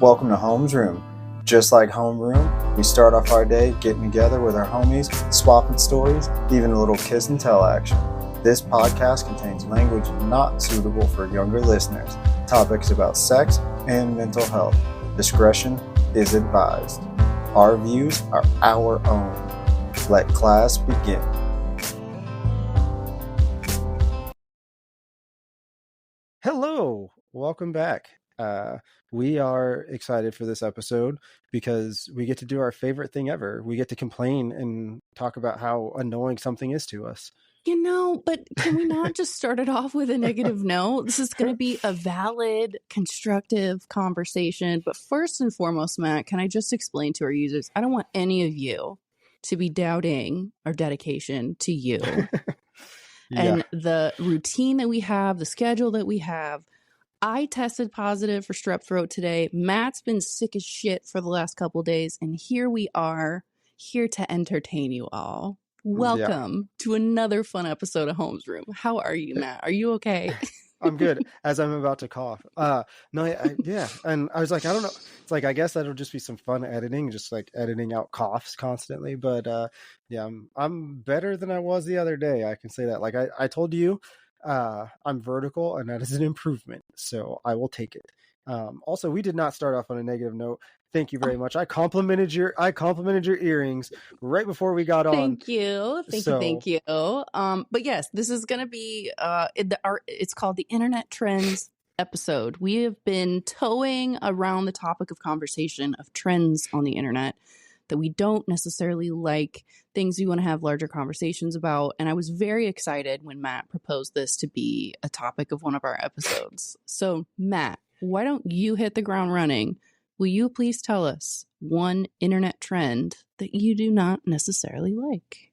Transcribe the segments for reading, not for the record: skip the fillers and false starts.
Welcome to Homesroom. Just like Homeroom, we start off our day getting together with our homies, swapping stories, even a little kiss and tell action. This podcast contains language not suitable for younger listeners, topics about sex and mental health. Discretion is advised. Our views are our own. Let class begin. Hello, welcome back. We are excited for this episode because we get to do our favorite thing ever. We get to complain and talk about how annoying something is to us. But can we not just start it off with a negative note? This is going to be a valid, constructive conversation. But first and foremost, Matt, can I just explain to our users, I don't want any of you to be doubting our dedication to you and the routine that we have, the schedule that we have. I tested positive for strep throat today. Matt's been sick as shit for the last couple of days. And here we are, here to entertain you all. Welcome to another fun episode of Homesroom. How are you, Matt? Are you okay? I'm good. As I'm about to cough. And I was like, I don't know. It's like, I guess that'll just be some fun editing, just like editing out coughs constantly. But I'm better than I was the other day. I can say that. Like I told you, I'm vertical, and that is an improvement. So I will take it. Also, we did not start off on a negative note. Thank you very much. I complimented your earrings right before we got on. Thank you. But yes, this is going to be it's called the Internet Trends episode. We have been towing around the topic of conversation of trends on the internet that we don't necessarily like, things we want to have larger conversations about. And I was very excited when Matt proposed this to be a topic of one of our episodes. So Matt, why don't you hit the ground running? Will you please tell us one internet trend that you do not necessarily like?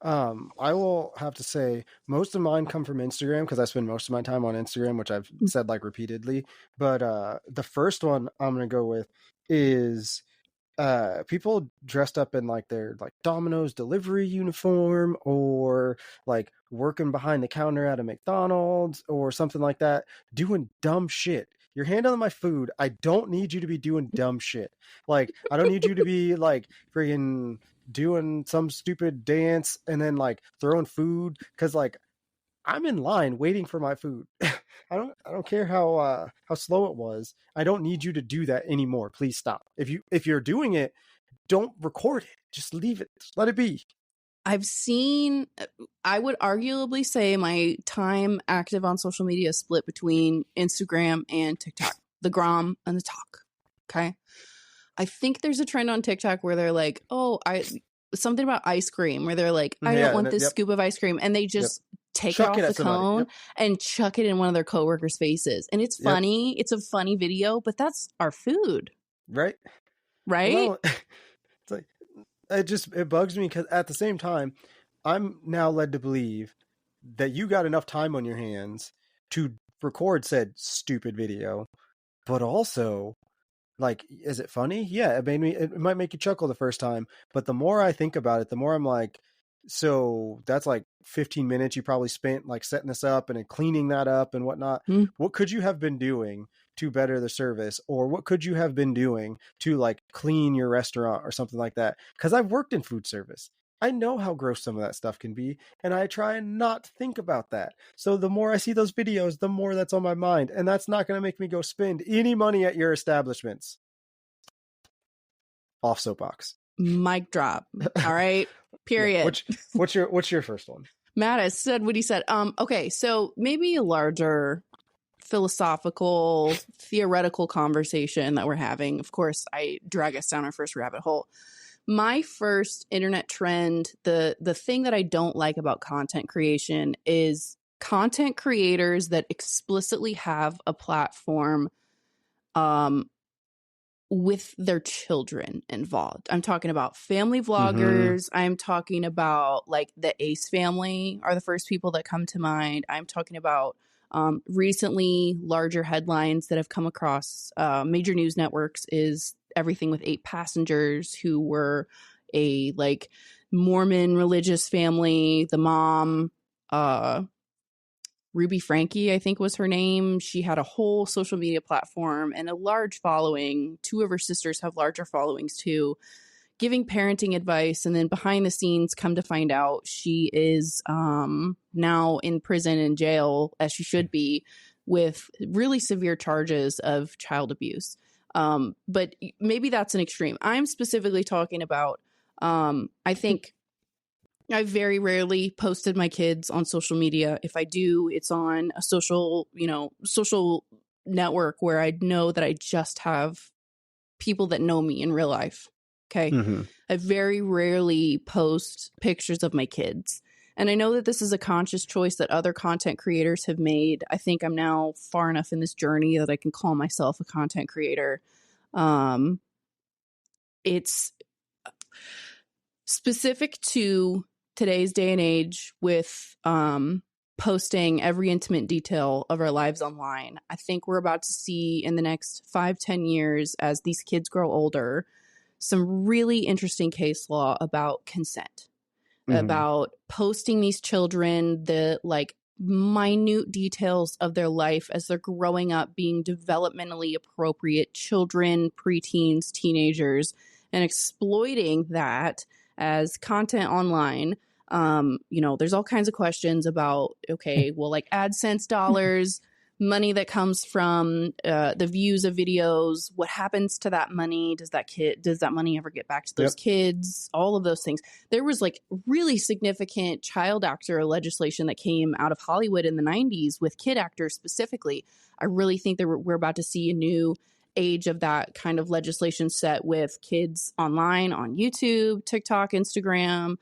I will have to say most of mine come from Instagram because I spend most of my time on Instagram, which I've said like repeatedly. But the first one I'm going to go with is people dressed up in like their like Domino's delivery uniform, or like working behind the counter at a McDonald's or something like that, doing dumb shit. Your hand on my food. I don't need you to be doing dumb shit. Like, I don't need you to be like freaking doing some stupid dance and then like throwing food, because like I'm in line waiting for my food. I don't care how slow it was. I don't need you to do that anymore. Please stop. If you're doing it, don't record it. Just leave it. Just let it be. I would arguably say my time active on social media is split between Instagram and TikTok, the Gram and the Talk. Okay. I think there's a trend on TikTok where they're like, something about ice cream, where they're like, I don't want this scoop of ice cream. And they just take it off the cone and chuck it in one of their coworkers' faces. And it's funny. It's a funny video, but that's our food. Right? Well, it's like, it bugs me because at the same time, I'm now led to believe that you got enough time on your hands to record said stupid video, but also, like, is it funny? Yeah, it might make you chuckle the first time, but the more I think about it, the more I'm like, so that's like 15 minutes you probably spent like setting this up and then cleaning that up and whatnot. What could you have been doing to better the service? Or what could you have been doing to like clean your restaurant or something like that? Because I've worked in food service. I know how gross some of that stuff can be, and I try and not think about that. So the more I see those videos, the more that's on my mind, and that's not going to make me go spend any money at your establishments. Off soapbox. Mic drop. All right. Period. What's your first one? Matt has said what he said. Okay, so maybe a larger philosophical, theoretical conversation that we're having. Of course, I drag us down our first rabbit hole. My first internet trend, the thing that I don't like about content creation is content creators that explicitly have a platform with their children involved. I'm talking about family vloggers. I'm talking about like the Ace family are the first people that come to mind. I'm talking about recently larger headlines that have come across major news networks is everything with 8 passengers who were a like Mormon religious family. The mom Ruby Frankie, I think was her name. She had a whole social media platform and a large following. Two of her sisters have larger followings too, giving parenting advice. And then behind the scenes, come to find out she is now in prison and jail, as she should be, with really severe charges of child abuse. But maybe that's an extreme. I'm specifically talking about, I think I very rarely posted my kids on social media. If I do, it's on a social network where I know that I just have people that know me in real life. Okay. Mm-hmm. I very rarely post pictures of my kids. And I know that this is a conscious choice that other content creators have made. I think I'm now far enough in this journey that I can call myself a content creator. It's specific to today's day and age with posting every intimate detail of our lives online. I think we're about to see in the next 5-10 years, as these kids grow older, some really interesting case law about consent, about posting these children the like minute details of their life as they're growing up, being developmentally appropriate children, preteens, teenagers, and exploiting that as content online. There's all kinds of questions about, okay, well, like AdSense dollars, money that comes from the views of videos, what happens to that money? Does that money ever get back to those kids? All of those things. There was like really significant child actor legislation that came out of Hollywood in the 90s with kid actors specifically. I really think that we're about to see a new age of that kind of legislation set with kids online on YouTube, TikTok, Instagram,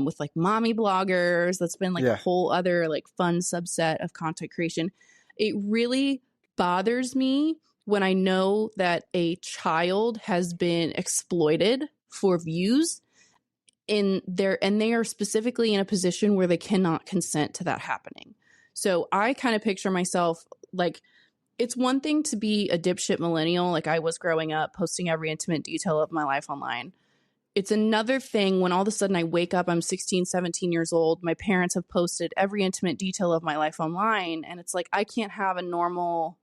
with like mommy bloggers. That's been like a whole other like fun subset of content creation. It really bothers me when I know that a child has been exploited for views and they are specifically in a position where they cannot consent to that happening. So I kind of picture myself like, it's one thing to be a dipshit millennial like I was growing up, posting every intimate detail of my life online. It's another thing when all of a sudden I wake up, I'm 16, 17 years old. My parents have posted every intimate detail of my life online. And it's like, I can't have a normal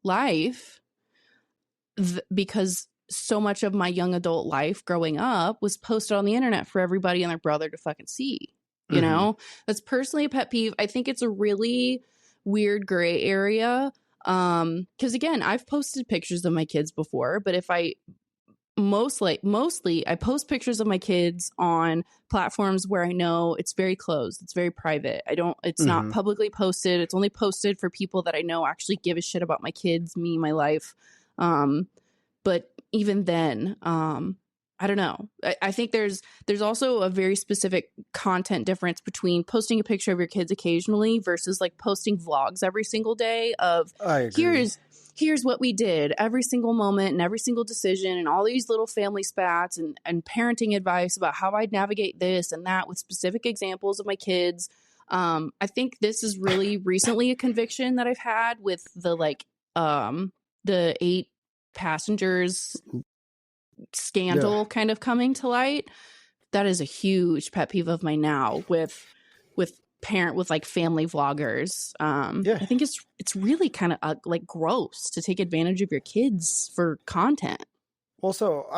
life because so much of my young adult life growing up was posted on the internet for everybody and their brother to fucking see. You know, that's personally a pet peeve. I think it's a really weird gray area. Because again, I've posted pictures of my kids before, but if I mostly I post pictures of my kids on platforms where I know it's very closed, it's very private. It's not publicly posted. It's only posted for people that I know actually give a shit about my kids, me, my life. But even then, I don't know. I think there's also a very specific content difference between posting a picture of your kids occasionally versus like posting vlogs every single day of here's what we did every single moment and every single decision and all these little family spats and parenting advice about how I'd navigate this and that with specific examples of my kids. I think this is really recently a conviction that I've had with the the 8 passengers scandal kind of coming to light. That is a huge pet peeve of mine now with like family vloggers. I think it's really kind of like gross to take advantage of your kids for content. Well, so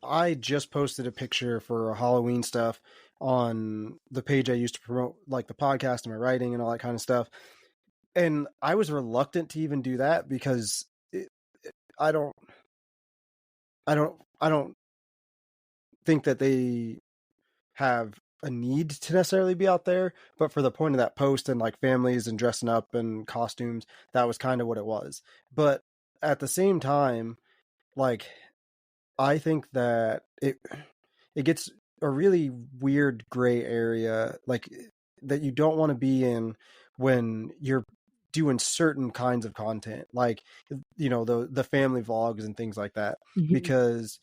I just posted a picture for Halloween stuff on the page I used to promote like the podcast and my writing and all that kind of stuff. And I was reluctant to even do that because I don't think that they have a need to necessarily be out there, but for the point of that post and like families and dressing up and costumes, that was kind of what it was. But at the same time, like I think that it gets a really weird gray area, like that you don't want to be in when you're doing certain kinds of content, like the family vlogs and things like that, because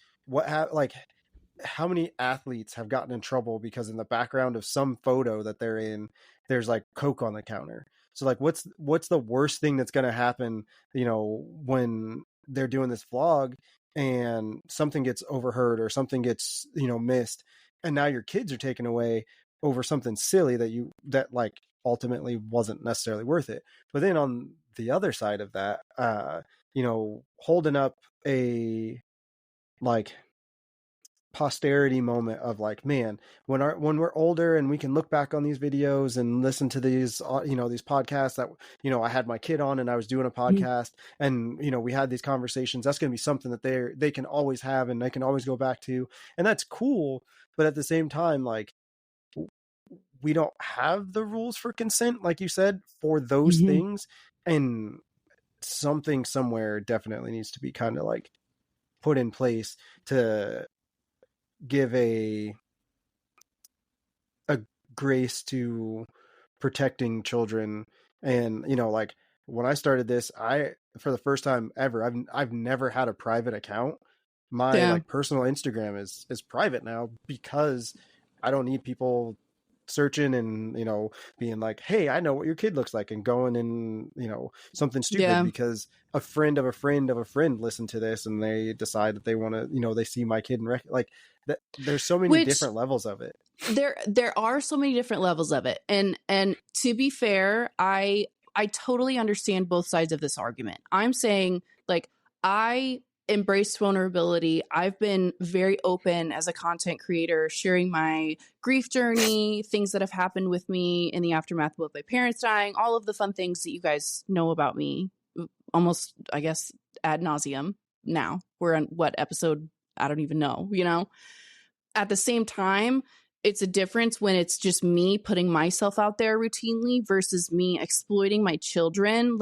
how many athletes have gotten in trouble because in the background of some photo that they're in, there's like Coke on the counter. So like, what's the worst thing that's going to happen, when they're doing this vlog and something gets overheard or something gets, missed. And now your kids are taken away over something silly that ultimately wasn't necessarily worth it. But then on the other side of that, holding up a like posterity moment of like, man, when we're older and we can look back on these videos and listen to these these podcasts that I had my kid on and I was doing a podcast and we had these conversations, that's going to be something that they can always have and they can always go back to, and that's cool. But at the same time, like, we don't have the rules for consent, like you said, for those things, and something somewhere definitely needs to be kind of like put in place to give a grace to protecting children. And like, when I started this, I, for the first time ever, I've never had a private account. My like personal Instagram is private now, because I don't need people searching and being like, hey, I know what your kid looks like, and going and something stupid because a friend of a friend of a friend listened to this and they decide that they want to they see my kid and like that. There's so many different levels of it. There are so many different levels of it, and to be fair, I totally understand both sides of this argument. I'm saying, like, I embrace vulnerability. I've been very open as a content creator, sharing my grief journey, things that have happened with me in the aftermath of both my parents dying, all of the fun things that you guys know about me almost, I guess, ad nauseum. Now we're on what episode? I don't even know, At the same time, it's a difference when it's just me putting myself out there routinely versus me exploiting my children.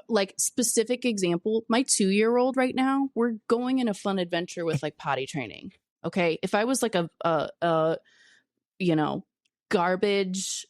Like specific example, my 2-year-old right now, we're going in a fun adventure with like potty training. Okay. If I was like a garbage,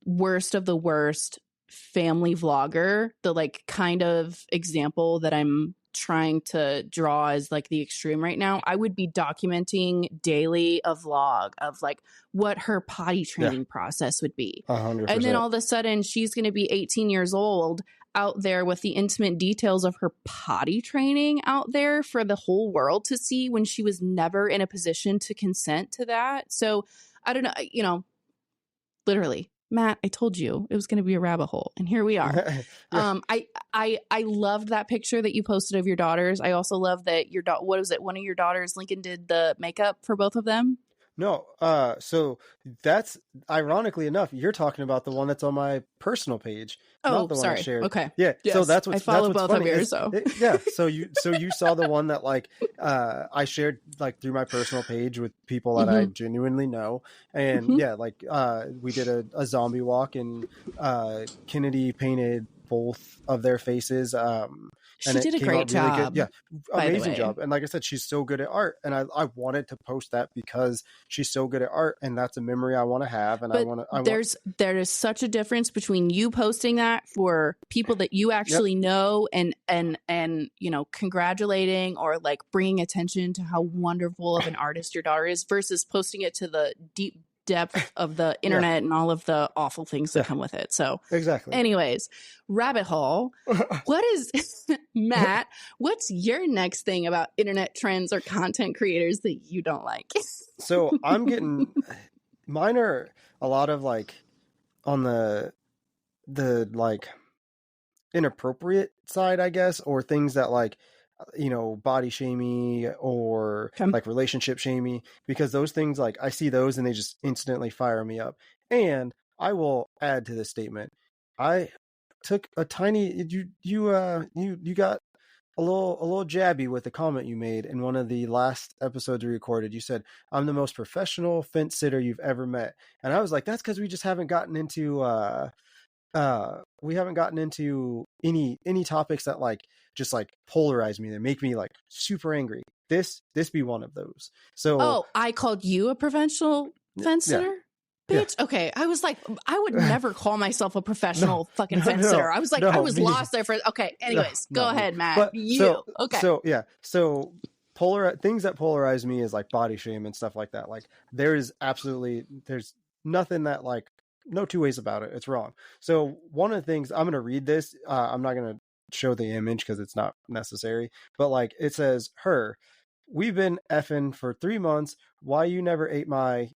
worst of the worst family vlogger, the like kind of example that I'm trying to draw as like the extreme right now, I would be documenting daily a vlog of like what her potty training process would be. 100%. And then all of a sudden she's going to be 18 years old out there with the intimate details of her potty training out there for the whole world to see, when she was never in a position to consent to that. So I don't know, literally, Matt, I told you it was going to be a rabbit hole, and here we are. I loved that picture that you posted of your daughters. I also love that your what was it? One of your daughters, Lincoln, did the makeup for both of them. No, so that's, ironically enough, you're talking about the one that's on my personal page. Oh, the one sorry. I shared. Okay. Yeah. Yes. So that's what's, I follow that's what's both funny. of yours. So you saw the one that like I shared like through my personal page with people that I genuinely know, and we did a zombie walk, and Kennedy painted both of their faces. She did a great job. Really good. Yeah, amazing job. And like I said, she's so good at art, and I wanted to post that because she's so good at art, and that's a memory I want to have. And there is such a difference between you posting that for people that you actually know and congratulating or like bringing attention to how wonderful of an artist your daughter is, versus posting it to the deep depth of the internet and all of the awful things that come with it. So exactly. Anyways, rabbit hole. What is Matt? What's your next thing about internet trends or content creators that you don't like? So I'm getting, mine are a lot of like on the like inappropriate side, I guess, or things that like body shamey or like relationship shamey, because those things, like, I see those and they just instantly fire me up. And I will add to this statement, I took a tiny, you got a little jabby with the comment you made in one of the last episodes we recorded. You said, I'm the most professional fence sitter you've ever met. And I was like, that's because we just haven't gotten into any topics that like just like polarize me, that make me like super angry. This be one of those. So I called you a professional fence sitter? Bitch. Yeah. Okay. I was like, I would never call myself a professional fucking fence sitter. I was like, I was lost there for, okay. Anyways, go ahead, Matt. Okay. So things that polarize me is like body shame and stuff like that. Like there's nothing that like, no two ways about it. It's wrong. So one of the things, I'm going to read this. I'm not going to show the image because it's not necessary, but like it says, we've been effing for 3 months. Why you never ate my,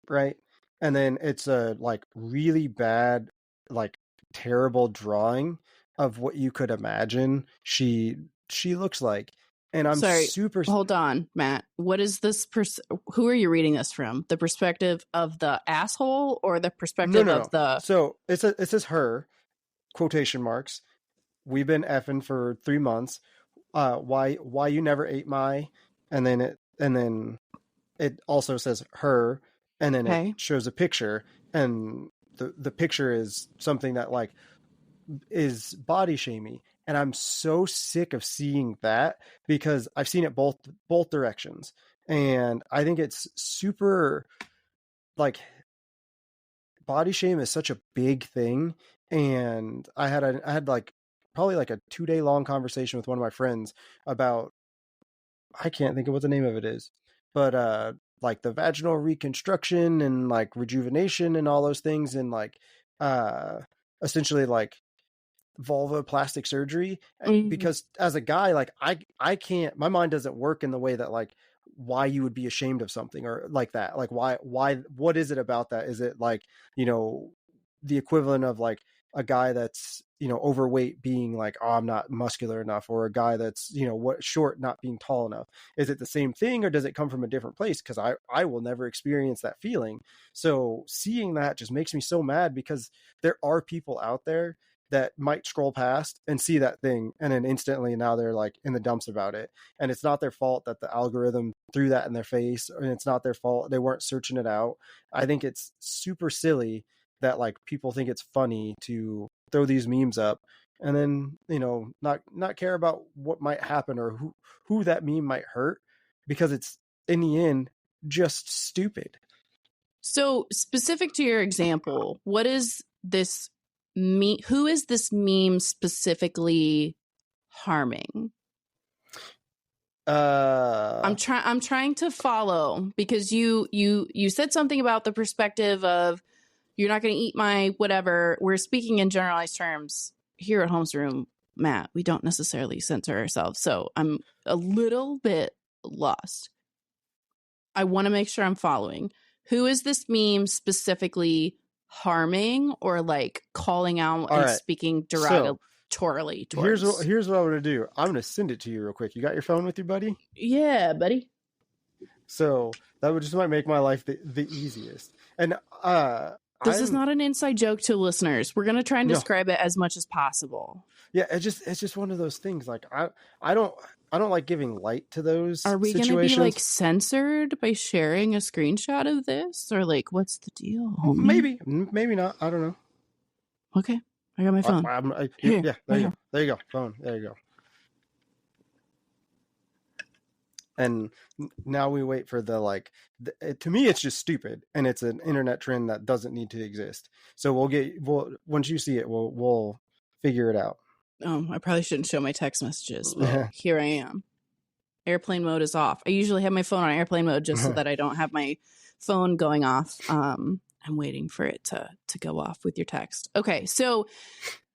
right? and then it's a like really bad, like terrible drawing of what you could imagine she looks like. And I'm Sorry, super. hold on, Matt. What is this? Who are you reading this from? The perspective of the asshole or the No, perspective no, of no. the. So it says her, quotation marks. We've been effing for 3 months. Why you never ate my, and then it also says her, and then it Okay. shows a picture, and the picture is something that like is body shamey, and I'm so sick of seeing that because I've seen it both directions, and I think it's super like body shame is such a big thing. And I had like probably like a 2 day long conversation with one of my friends about, I can't think of what the name of it is, but like the vaginal reconstruction and like rejuvenation and all those things, and like uh essentially like vulva plastic surgery. Mm. Because as a guy, like I can't, my mind doesn't work in the way that like why you would be ashamed of something or like that, like why what is it about that? Is it like, you know, the equivalent of like a guy that's, you know, overweight being like, oh, I'm not muscular enough, or a guy that's, you know, what, short not being tall enough? Is it the same thing, or does it come from a different place? Because I will never experience that feeling. So seeing that just makes me so mad, because there are people out there that might scroll past and see that thing, and then instantly now they're like in the dumps about it. And it's not their fault that the algorithm threw that in their face, and it's not their fault they weren't searching it out. I think it's super silly that like people think it's funny to throw these memes up, and then, you know, not care about what might happen or who that meme might hurt, because it's in the end just stupid. So, specific to your example, what is this who is this meme specifically harming? uh I'm trying to follow, because you said something about the perspective of you're not going to eat my whatever. We're speaking in generalized terms here at Homesroom, Matt. We don't necessarily censor ourselves. So, I'm a little bit lost. I want to make sure I'm following. Who is this meme specifically harming or like calling out all and right, speaking so derogatorily here's what towards? I'm gonna do. I'm gonna send it to you real quick. You got your phone with you, buddy? Yeah, buddy. So that would just might make my life the easiest. And This is I'm not an inside joke to listeners. We're going to try and no, describe it as much as possible. yeah, it's just one of those things. Like I don't I don't like giving light to those Are we going to be situations. like censored by sharing a screenshot of this? Or like, what's the deal, homie? Maybe not. I don't know. Okay. I got my phone. Here, Yeah, there right you here. go. There you go. Phone. There you go. And now we wait for the like to me it's just stupid, and it's an internet trend that doesn't need to exist. So we'll once you see it, we'll figure it out. I probably shouldn't show my text messages, but here I am. Airplane mode is off. I usually have my phone on airplane mode just so that I don't have my phone going off. I'm waiting for it to go off with your text. Okay, so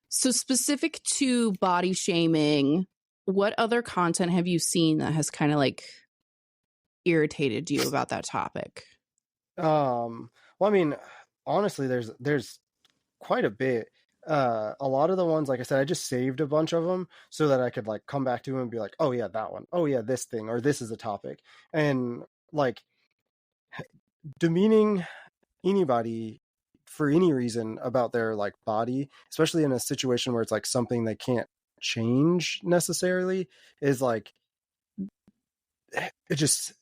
specific to body shaming, what other content have you seen that has kind of like irritated you about that topic? Well, I mean, honestly, there's quite a bit. A lot of the ones, like I said, I just saved a bunch of them so that I could like come back to them and be like, oh yeah, that one. Oh yeah, this thing, or this is a topic. And like demeaning anybody for any reason about their like body, especially in a situation where it's like something they can't change necessarily, is like it just,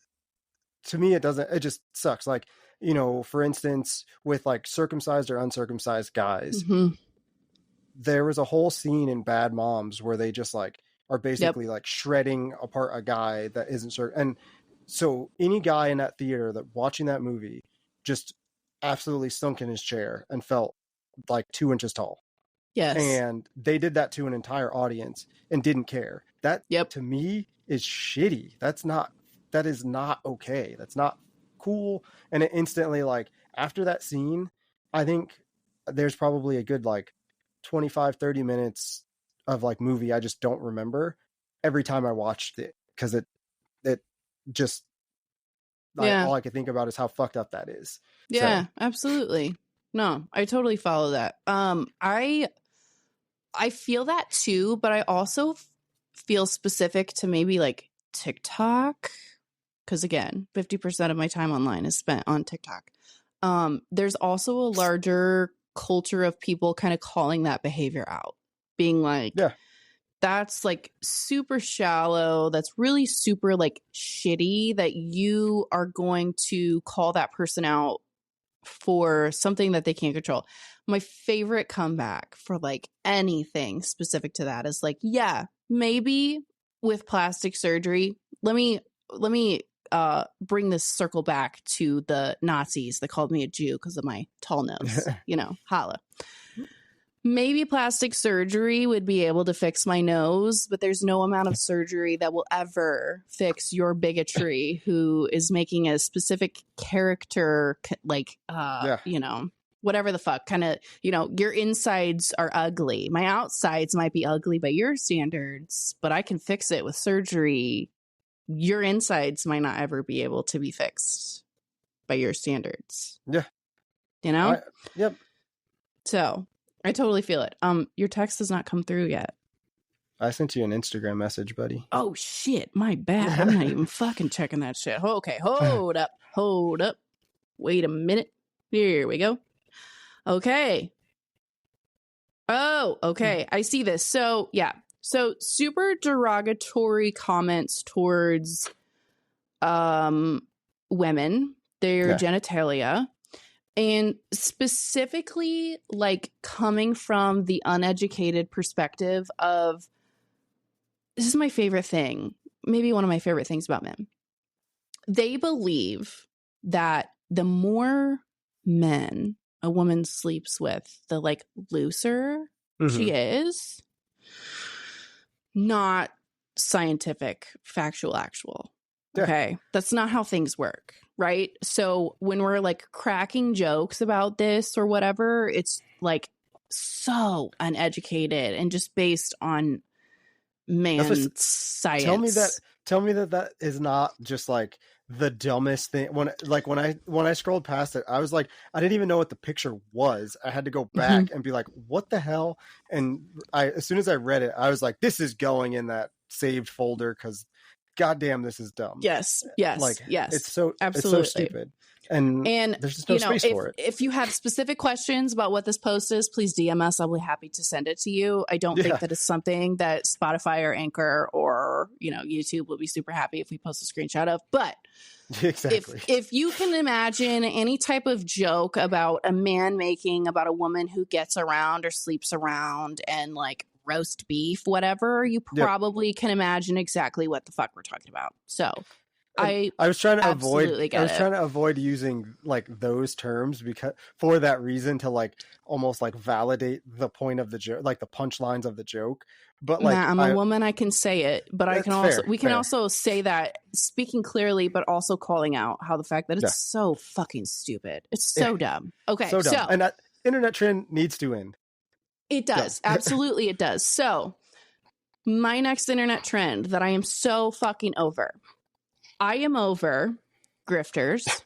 to me, it just sucks. Like, you know, for instance, with like circumcised or uncircumcised guys, Mm-hmm. there was a whole scene in Bad Moms where they just like are Yep. basically like shredding apart a guy that isn't certain. And so any guy in that theater that watching that movie just absolutely sunk in his chair and felt like 2 inches tall. Yes. And they did that to an entire audience and didn't care. That Yep. to me is shitty. That is not okay. That's not cool. And it instantly, like, after that scene, I think there's probably a good like 25-30 minutes of like movie I just don't remember every time I watched it, because it just Yeah. all I could think about is how fucked up that is. Yeah, So, absolutely. No, I totally follow that. I feel that too, but I also feel specific to maybe like TikTok, because again, 50% of my time online is spent on TikTok. There's also a larger culture of people kind of calling that behavior out, being like, yeah. that's like super shallow. That's really super like shitty that you are going to call that person out for something that they can't control. My favorite comeback for like anything specific to that is like, yeah, maybe with plastic surgery, let me bring this circle back to the Nazis that called me a Jew because of my tall nose, holla. Maybe plastic surgery would be able to fix my nose, but there's no amount of surgery that will ever fix your bigotry who is making a specific character like, Yeah. whatever the fuck kind of, your insides are ugly. My outsides might be ugly by your standards, but I can fix it with surgery. Your insides might not ever be able to be fixed by your standards. Yeah. Yep. So I totally feel it. Your text has not come through yet. I sent you an Instagram message, buddy. Oh shit, my bad. I'm not even fucking checking that shit. Okay, hold up. Wait a minute. Here we go. Okay. Oh, okay. I see this. So yeah. So super derogatory comments towards women, their genitalia. And specifically, like coming from the uneducated perspective of, this is my favorite thing, maybe one of my favorite things about men. They believe that the more men a woman sleeps with, the like looser she is. Not scientific, factual, actual. Okay. That's not how things work. Right. So when we're like cracking jokes about this or whatever, it's like so uneducated and just based on science. Tell me that is not just like the dumbest thing. When I scrolled past it, I was like, I didn't even know what the picture was. I had to go back and be like, what the hell? And as soon as I read it, I was like, this is going in that saved folder because goddamn, this is dumb. Yes. It's so absolutely. It's so stupid. And there's just no space for it. If you have specific questions about what this post is, please DM us. I'll be happy to send it to you. I don't think that it's something that Spotify or Anchor or, YouTube will be super happy if we post a screenshot of. But exactly. If you can imagine any type of joke about a man making about a woman who gets around or sleeps around and like roast beef, whatever, you probably can imagine exactly what the fuck we're talking about. So I was trying to avoid using like those terms because for that reason to like almost like validate the point of the joke, like the punchlines of the joke. But like, I'm a woman, I can say it, but I can also we can also say that speaking clearly, but also calling out how the fact that it's so fucking stupid. It's so dumb. Okay, so dumb. And that internet trend needs to end. It does. Absolutely, it does. So my next internet trend that I am so fucking over. I am over grifters.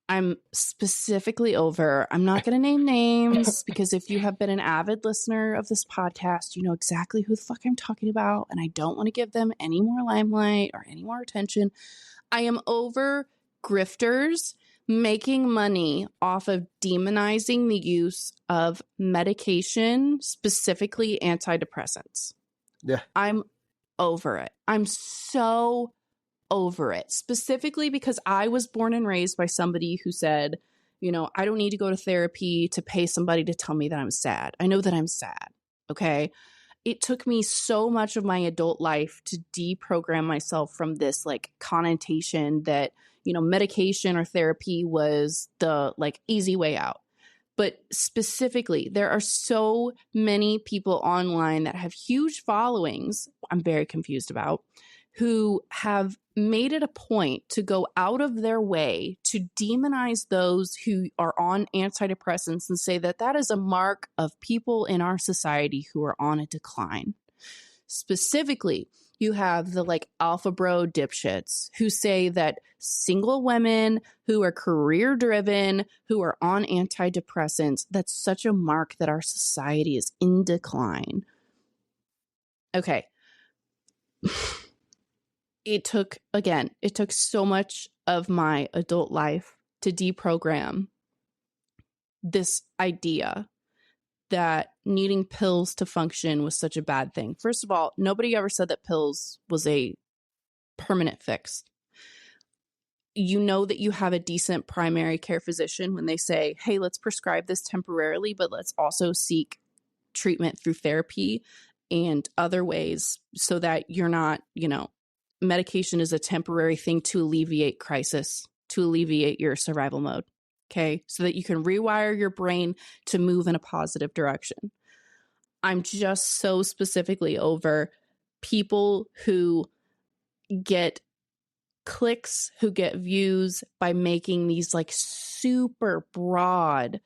I'm specifically over, I'm not going to name names because if you have been an avid listener of this podcast, you know exactly who the fuck I'm talking about. And I don't want to give them any more limelight or any more attention. I am over grifters making money off of demonizing the use of medication, specifically antidepressants. Yeah. I'm over it. I'm so over it, specifically because I was born and raised by somebody who said, I don't need to go to therapy to pay somebody to tell me that I'm sad. I know that I'm sad. Okay. It took me so much of my adult life to deprogram myself from this like connotation that, medication or therapy was the like easy way out. But specifically, there are so many people online that have huge followings, I'm very confused about, who have made it a point to go out of their way to demonize those who are on antidepressants and say that that is a mark of people in our society who are on a decline. Specifically, You have the like alpha bro dipshits who say that single women who are career driven, who are on antidepressants, that's such a mark that our society is in decline. Okay. It took so much of my adult life to deprogram this idea that needing pills to function was such a bad thing. First of all, nobody ever said that pills was a permanent fix. You know that you have a decent primary care physician when they say, hey, let's prescribe this temporarily, but let's also seek treatment through therapy and other ways so that you're not, medication is a temporary thing to alleviate crisis, to alleviate your survival mode. Okay. So that you can rewire your brain to move in a positive direction. I'm just so specifically over people who get clicks, who get views by making these like super broad,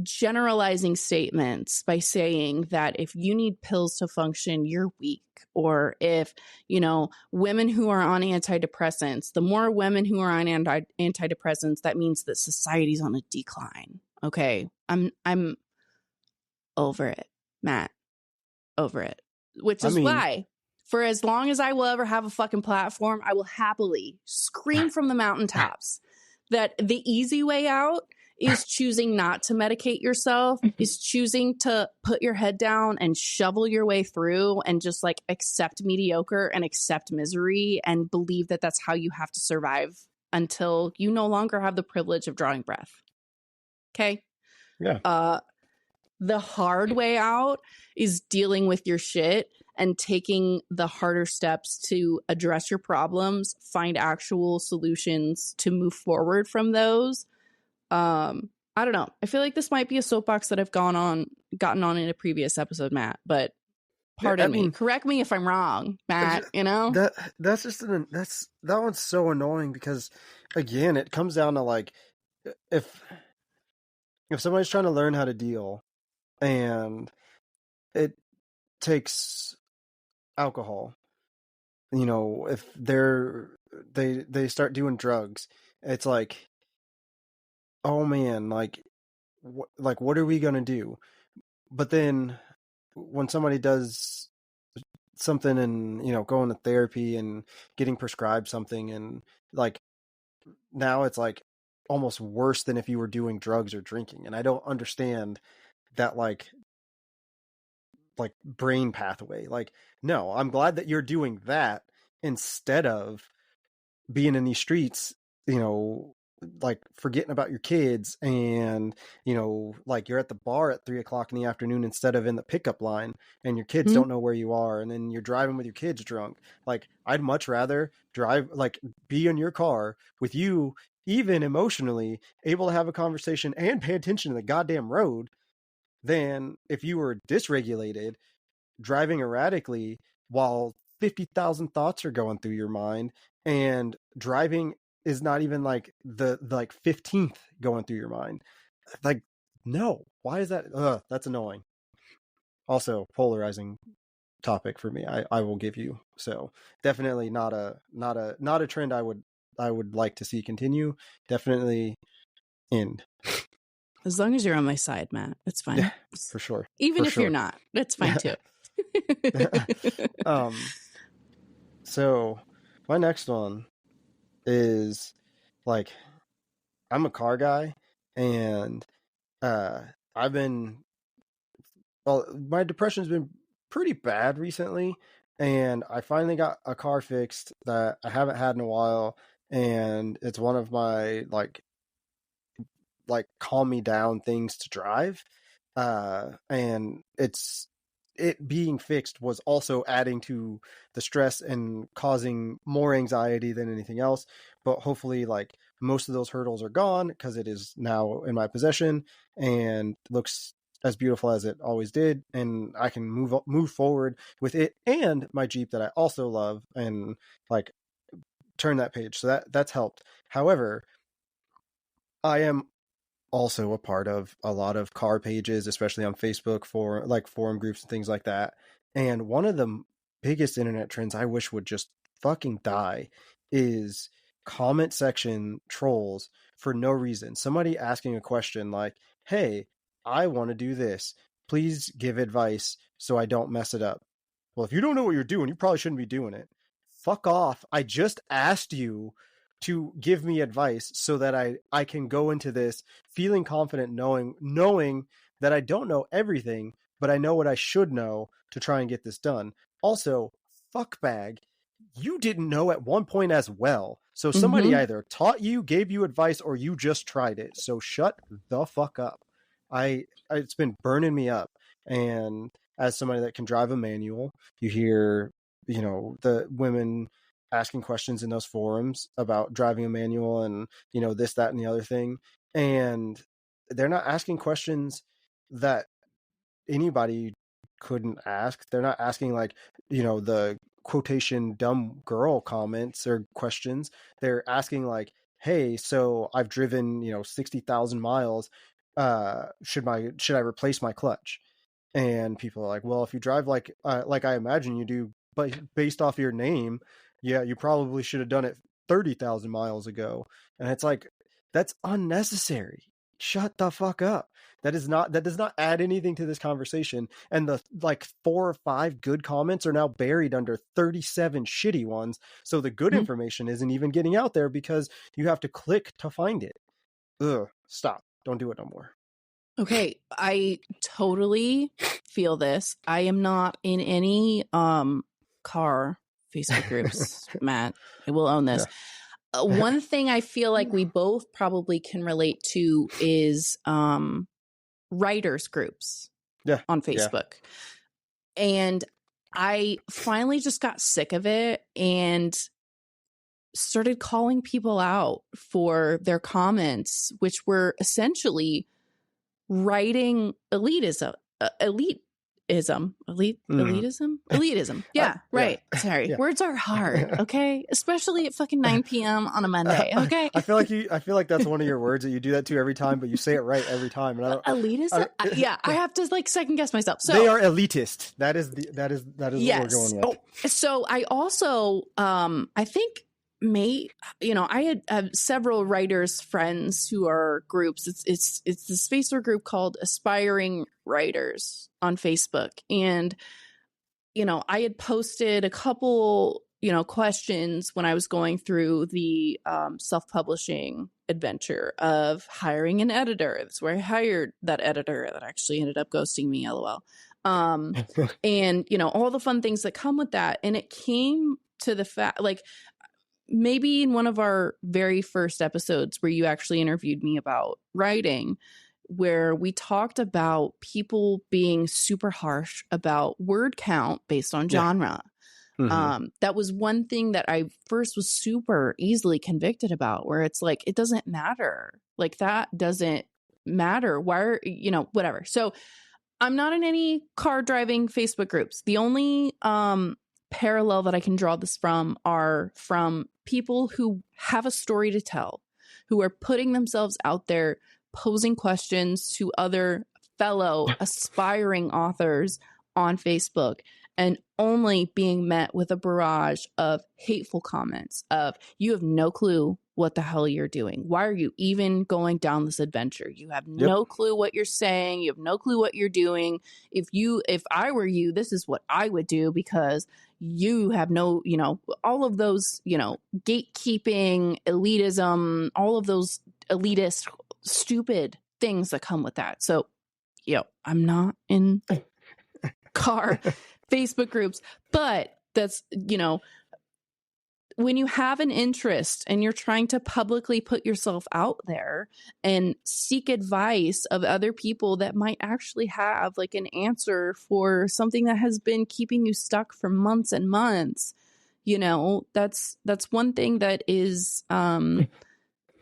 generalizing statements by saying that if you need pills to function, you're weak. Or if, women who are on antidepressants, the more women who are on antidepressants, that means that society's on a decline. Okay. I'm over it, Matt. Over it. Which is why, for as long as I will ever have a fucking platform, I will happily scream from the mountaintops that the easy way out is choosing not to medicate yourself, is choosing to put your head down and shovel your way through and just like accept mediocre and accept misery and believe that that's how you have to survive until you no longer have the privilege of drawing breath. Okay? Yeah. The hard way out is dealing with your shit and taking the harder steps to address your problems, find actual solutions to move forward from those. I don't know. I feel like this might be a soapbox that I've gotten on in a previous episode, Matt, but pardon me. Correct me if I'm wrong, Matt, That one's so annoying because again, it comes down to like if somebody's trying to learn how to deal and it takes alcohol, if they start doing drugs, it's like, oh man, like what are we gonna do? But then when somebody does something and going to therapy and getting prescribed something, and like now it's like almost worse than if you were doing drugs or drinking, and I don't understand that like brain pathway. Like, no, I'm glad that you're doing that instead of being in these streets, like forgetting about your kids, and like you're at the bar at 3 o'clock in the afternoon instead of in the pickup line, and your kids don't know where you are, and then you're driving with your kids drunk. Like, I'd much rather be in your car with you, even emotionally able to have a conversation and pay attention to the goddamn road, than if you were dysregulated, driving erratically while 50,000 thoughts are going through your mind, and driving is not even like the 15th going through your mind. Like, no, why is that? That's annoying. Also, polarizing topic for me, I will give you. So definitely not a trend I would like to see continue. Definitely end. As long as you're on my side, Matt, it's fine. Yeah, for sure. Even if you're not, that's fine too. So my next one is like, I'm a car guy, and my depression's been pretty bad recently, and I finally got a car fixed that I haven't had in a while, and it's one of my like calm me down things to drive, and it being fixed was also adding to the stress and causing more anxiety than anything else. But hopefully, like, most of those hurdles are gone because it is now in my possession and looks as beautiful as it always did, and I can move forward with it and my Jeep that I also love, and like turn that page. So that's helped. However, I am also a part of a lot of car pages, especially on Facebook, for like forum groups and things like that. And one of the biggest internet trends I wish would just fucking die is comment section trolls for no reason. Somebody asking a question like, hey, I want to do this. Please give advice so I don't mess it up. Well, if you don't know what you're doing, you probably shouldn't be doing it. Fuck off. I just asked you to give me advice so that I can go into this feeling confident, knowing that I don't know everything, but I know what I should know to try and get this done. Also, fuckbag, you didn't know at one point as well. So somebody either taught you, gave you advice, or you just tried it. So shut the fuck up. It's been burning me up. And as somebody that can drive a manual, you hear, the women asking questions in those forums about driving a manual and, this, that, and the other thing. And they're not asking questions that anybody couldn't ask. They're not asking like, the quotation dumb girl comments or questions. They're asking like, hey, so I've driven, 60,000 miles. Should I replace my clutch? And people are like, well, if you drive like I imagine you do, but based off your name, yeah, you probably should have done it 30,000 miles ago. And it's like, that's unnecessary. Shut the fuck up. That does not add anything to this conversation. And the like 4 or 5 good comments are now buried under 37 shitty ones. So the good information isn't even getting out there because you have to click to find it. Ugh, stop. Don't do it no more. Okay, I totally feel this. I am not in any car Facebook groups, Matt. I will own this. Yeah. One thing I feel like we both probably can relate to is writers groups on Facebook. Yeah. And I finally just got sick of it and started calling people out for their comments, which were essentially writing elitism. Yeah, right. Yeah. Sorry. Yeah. Words are hard. Okay. Especially at fucking 9 p.m. on a Monday. Okay. I feel like that's one of your words that you do that to every time, but you say it right every time. And elitism? I have to like second guess myself. So they are elitist. That is yes. what we're going with. Oh, so I also, I think I had several writers friends who are groups. It's this Facebook group called Aspiring Writers on Facebook. And, I had posted a couple, questions when I was going through the self-publishing adventure of hiring an editor. That's where I hired that editor that actually ended up ghosting me, LOL. And, all the fun things that come with that. And it came to the fact, like, maybe in one of our very first episodes where you actually interviewed me about writing, where we talked about people being super harsh about word count based on genre. That was one thing that I first was super easily convicted about, where it's like, it doesn't matter. Like, that doesn't matter. Why whatever. So I'm not in any car driving Facebook groups. The only parallel that I can draw this from are from people who have a story to tell, who are putting themselves out there, posing questions to other fellow aspiring authors on Facebook, and only being met with a barrage of hateful comments of, you have no clue what the hell you're doing. Why are you even going down this adventure? You have no clue what you're saying. You have no clue what you're doing. If I were you, this is what I would do, because you have no, all of those, gatekeeping, elitism, all of those elitist, stupid things that come with that. So, I'm not in car Facebook groups, but that's, when you have an interest and you're trying to publicly put yourself out there and seek advice of other people that might actually have like an answer for something that has been keeping you stuck for months and months, that's one thing that is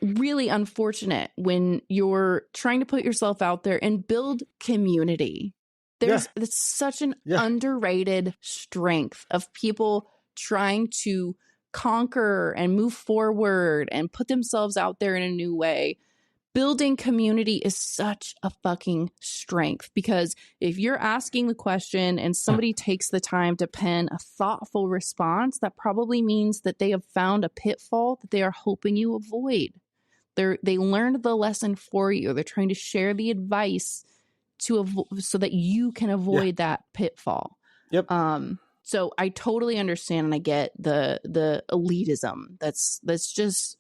really unfortunate when you're trying to put yourself out there and build community. It's such an underrated strength of people trying to conquer and move forward and put themselves out there in a new way. building community is such a fucking strength, because if you're asking the question and somebody takes the time to pen a thoughtful response, that probably means that they have found a pitfall that they are hoping you avoid. They learned the lesson for you. They're trying to share the advice so that you can avoid that pitfall. Yep. So I totally understand, and I get the elitism. That's just,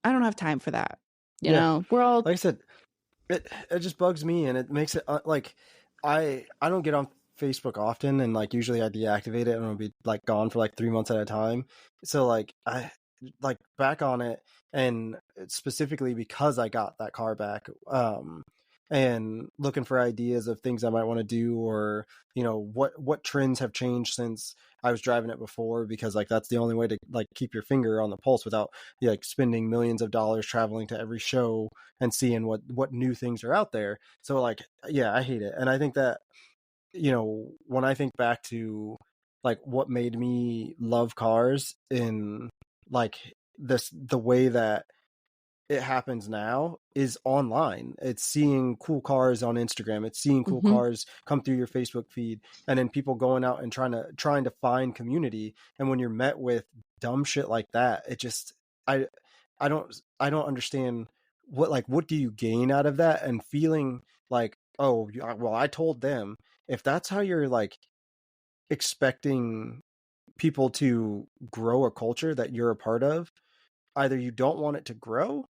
I don't have time for that. You know, we're all, like I said, it just bugs me, and it makes it like I don't get on Facebook often, and like usually I deactivate it and I'll be like gone for like 3 months at a time. So like I like back on it, and specifically because I got that car back, and looking for ideas of things I might want to do, or you know what trends have changed since I was driving it before, because like that's the only way to like keep your finger on the pulse without like spending millions of dollars traveling to every show and seeing what new things are out there. So like yeah, I hate it. And I think that, you know, when I think back to like what made me love cars in like the way that it happens now is online. It's seeing cool cars on Instagram. It's seeing cool cars come through your Facebook feed, and then people going out and trying to find community. And when you're met with dumb shit like that, it just I don't understand what do you gain out of that, and feeling like, oh well, I told them. If that's how you're like expecting people to grow a culture that you're a part of, either you don't want it to grow,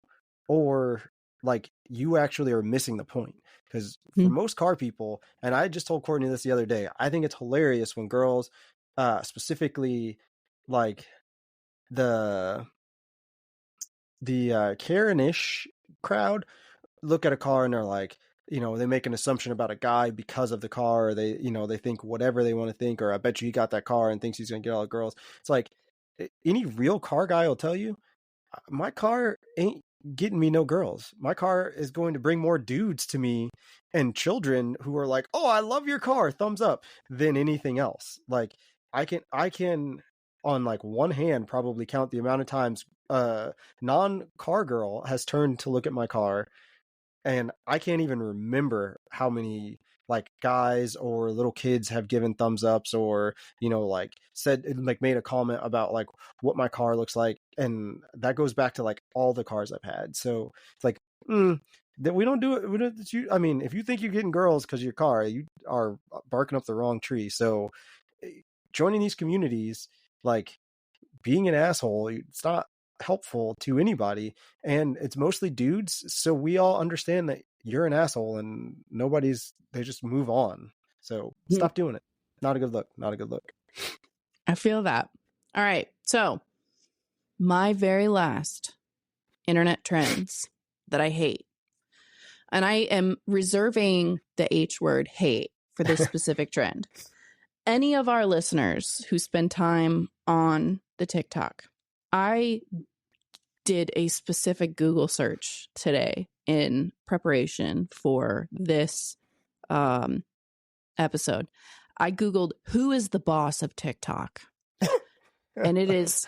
or like you actually are missing the point. Because for most car people, and I just told Courtney this the other day, I think it's hilarious when girls, specifically like the Karen-ish crowd, look at a car and they're like, you know, they make an assumption about a guy because of the car, or they, you know, they think whatever they want to think, or I bet you he got that car and thinks he's gonna get all the girls. It's like any real car guy will tell you, my car ain't getting me no girls. My car is going to bring more dudes to me and children who are like, oh, I love your car, thumbs up, than anything else. Like I can on like one hand probably count the amount of times non-car girl has turned to look at my car, and I can't even remember how many like guys or little kids have given thumbs ups, or you know, like said, like made a comment about like what my car looks like. And that goes back to like all the cars I've had. So it's like that we don't do it. I mean, if you think you're getting girls because of your car, you are barking up the wrong tree. So joining these communities, like being an asshole, it's not helpful to anybody, and it's mostly dudes, so we all understand that you're an asshole, and they just move on. So stop doing it. Not a good look. I feel that. All right, so my very last internet trends that I hate, and I am reserving the H word, hate, for this specific trend. Any of our listeners who spend time on the TikTok, I did a specific Google search today in preparation for this episode. I Googled, who is the boss of TikTok? And it is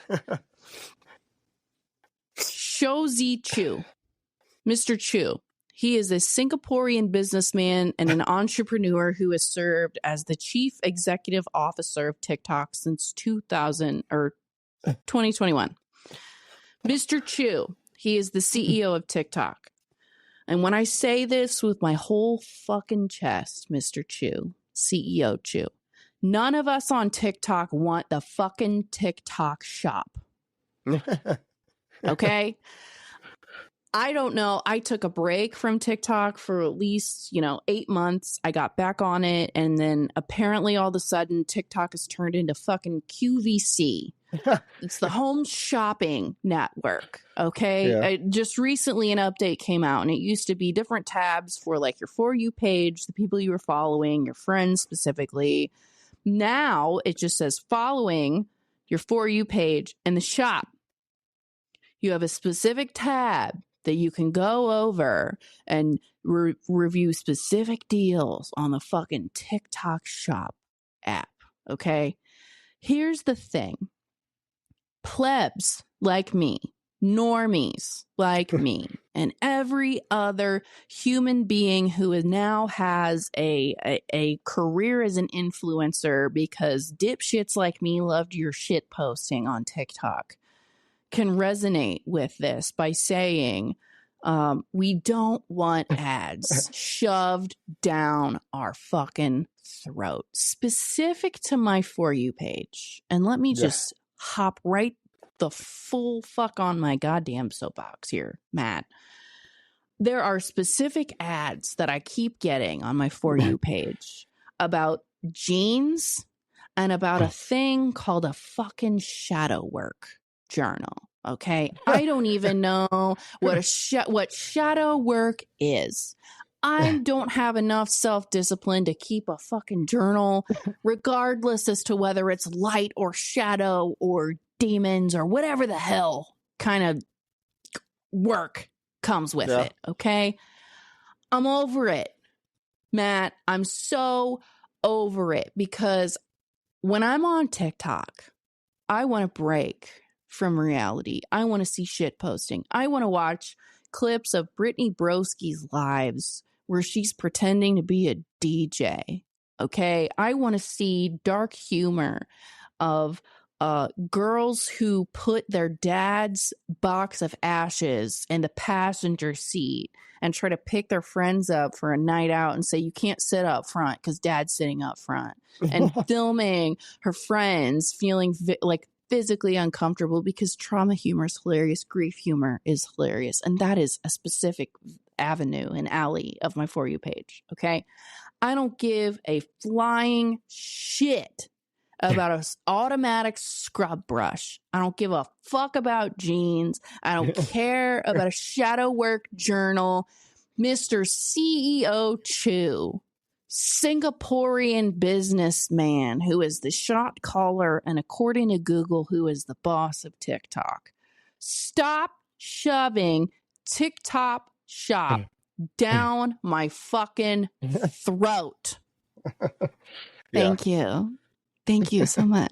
Shouzi Chu, Mr. Chu. He is a Singaporean businessman and an entrepreneur who has served as the chief executive officer of TikTok since 2021. Mr. Chu, he is the CEO of TikTok. And when I say this with my whole fucking chest, Mr. Chu, CEO Chu, none of us on TikTok want the fucking TikTok shop. Okay? I don't know. I took a break from TikTok for at least, 8 months. I got back on it. And then apparently all of a sudden TikTok has turned into fucking QVC. It's the home shopping network. Okay. Yeah. Just recently an update came out, and it used to be different tabs for like your For You page, the people you were following, your friends specifically. Now it just says following, your For You page, and the shop. You have a specific tab that you can go over and review specific deals on the fucking TikTok shop app. Okay. Here's the thing. Plebs like me, normies like me and every other human being who now has a career as an influencer because dipshits like me loved your shit posting on TikTok can resonate with this by saying, we don't want ads shoved down our fucking throat, specific to my For You page. And let me just hop right the full fuck on my goddamn soapbox here, Matt. There are specific ads that I keep getting on my For You page about jeans and about a thing called a fucking shadow work journal. Okay, I don't even know what shadow work is. I don't have enough self-discipline to keep a fucking journal, regardless as to whether it's light or shadow or demons or whatever the hell kind of work comes with it. Okay, I'm over it, Matt. I'm so over it because when I'm on TikTok, I want to break from reality. I want to see shit posting. I want to watch clips of Brittany Broski's lives where she's pretending to be a DJ. Okay. I want to see dark humor of girls who put their dad's box of ashes in the passenger seat and try to pick their friends up for a night out and say, you can't sit up front because dad's sitting up front, and filming her friends feeling like physically uncomfortable because trauma humor is hilarious. Grief humor is hilarious. And that is a specific avenue and alley of my For You page. Okay. I don't give a flying shit about an automatic scrub brush. I don't give a fuck about jeans. I don't care about a shadow work journal. Mr. CEO Chu, Singaporean businessman who is the shot caller and, according to Google, who is the boss of TikTok. Stop shoving TikTok shop down my fucking throat. Thank you. Thank you so much.